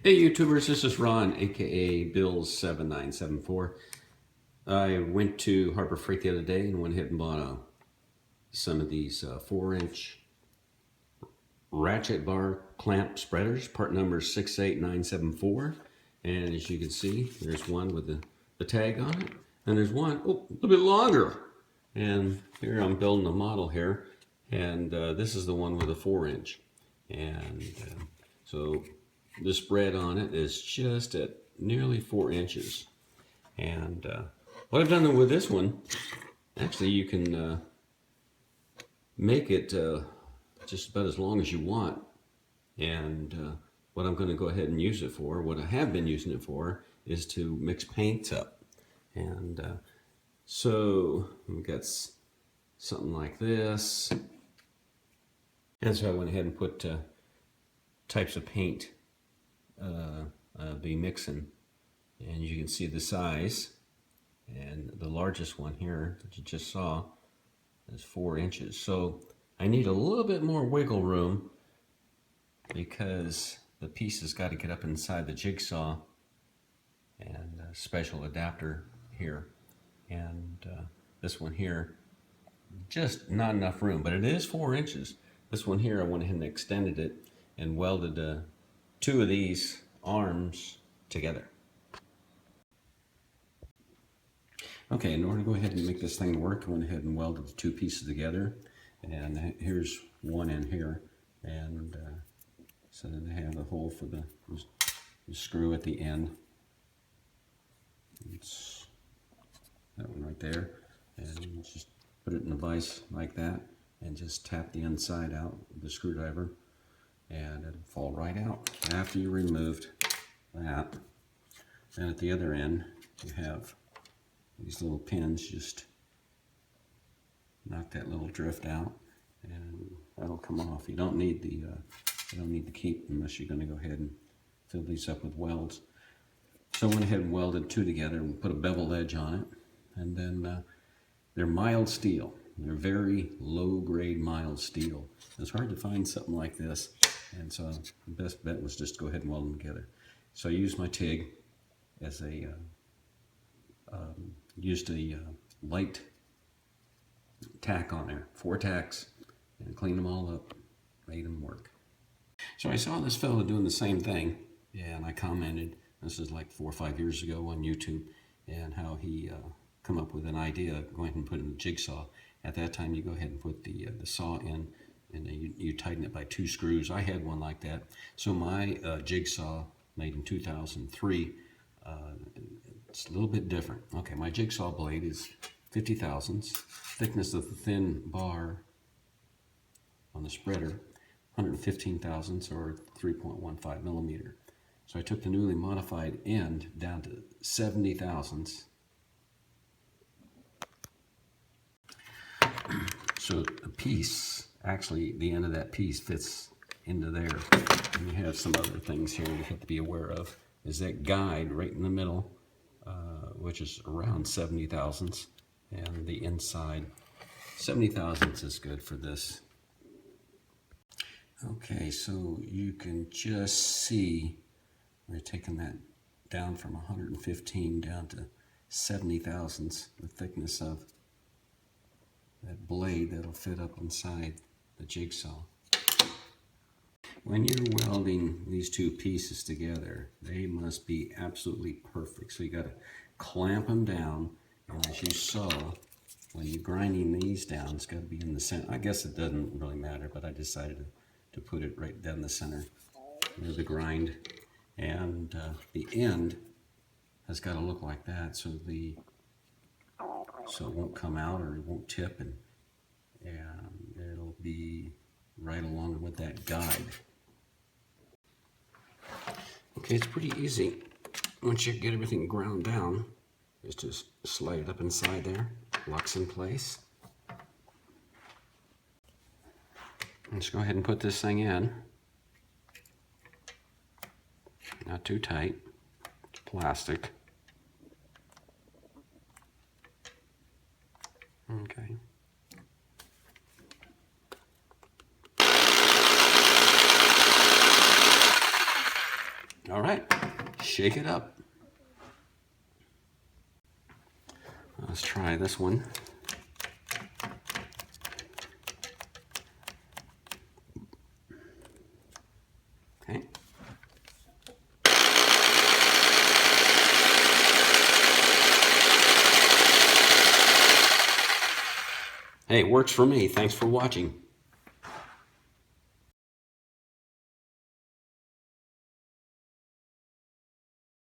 Hey YouTubers, this is Ron, aka Bills7974. I went to Harbor Freight the other day and went ahead and bought some of these 4-inch Ratchet Bar Clamp spreaders, part number 68974. And as you can see, there's one with the tag on it, and there's one, a little bit longer. And here I'm building a model here, and this is the one with a 4-inch. And so the spread on it is just at nearly 4 inches. And what I've done with this one, actually you can make it just about as long as you want. And what I'm going to go ahead and use it for, what I have been using it for, is to mix paints up. And so we've got something like this. And so I went ahead and put types of paint be mixing, and you can see the size, and the largest one here that you just saw is 4 inches. So I need a little bit more wiggle room because the piece has got to get up inside the jigsaw, and a special adapter here, and this one here, just not enough room, but it is 4 inches. This one here, I went ahead and extended it and welded 2 of these arms together. Okay, in order to go ahead and make this thing work, I went ahead and welded the 2 pieces together, and here's one in here, and so then they have the hole for the screw at the end. It's that one right there, and just put it in the vise like that, and just tap the inside out with the screwdriver, and it'll fall right out after you removed that. And at the other end, you have these little pins. Just knock that little drift out, and that'll come off. You don't need the keep unless you're going to go ahead and fill these up with welds. So I went ahead and welded 2 together and put a bevel edge on it, and then they're mild steel. They're very low-grade mild steel. It's hard to find something like this, and so the best bet was just to go ahead and weld them together. So I used my TIG as a light tack on there, 4 tacks, and cleaned them all up, made them work. So I saw this fellow doing the same thing, and I commented. This is like 4 or 5 years ago on YouTube, and how he come up with an idea of going ahead and put in the jigsaw. At that time, you go ahead and put the saw in, and then you tighten it by 2 screws. I had one like that. So my jigsaw, made in 2003, it's a little bit different. Okay, my jigsaw blade is 50 thousandths. Thickness of the thin bar on the spreader, 115 thousandths, or 3.15 millimeter. So I took the newly modified end down to 70 thousandths. So the piece, actually the end of that piece fits into there. And you have some other things here you have to be aware of. Is that guide right in the middle, which is around 70 thousandths, and the inside 70 thousandths is good for this. Okay, so you can just see we're taking that down from 115 down to 70 thousandths, the thickness of that blade that'll fit up inside the jigsaw. When you're welding these 2 pieces together, they must be absolutely perfect. So you got to clamp them down, and as you saw, when you're grinding these down, it's got to be in the center. I guess it doesn't really matter, but I decided to put it right down the center near the grind. And the end has got to look like that, so it won't come out or it won't tip, and it'll be right along with that guide. Okay, it's pretty easy. Once you get everything ground down, just slide it up inside there, locks in place. Let's go ahead and put this thing in. Not too tight, it's plastic. Okay. All right. shake it up. Let's try this one. Okay. Hey, it works for me. Thanks for watching.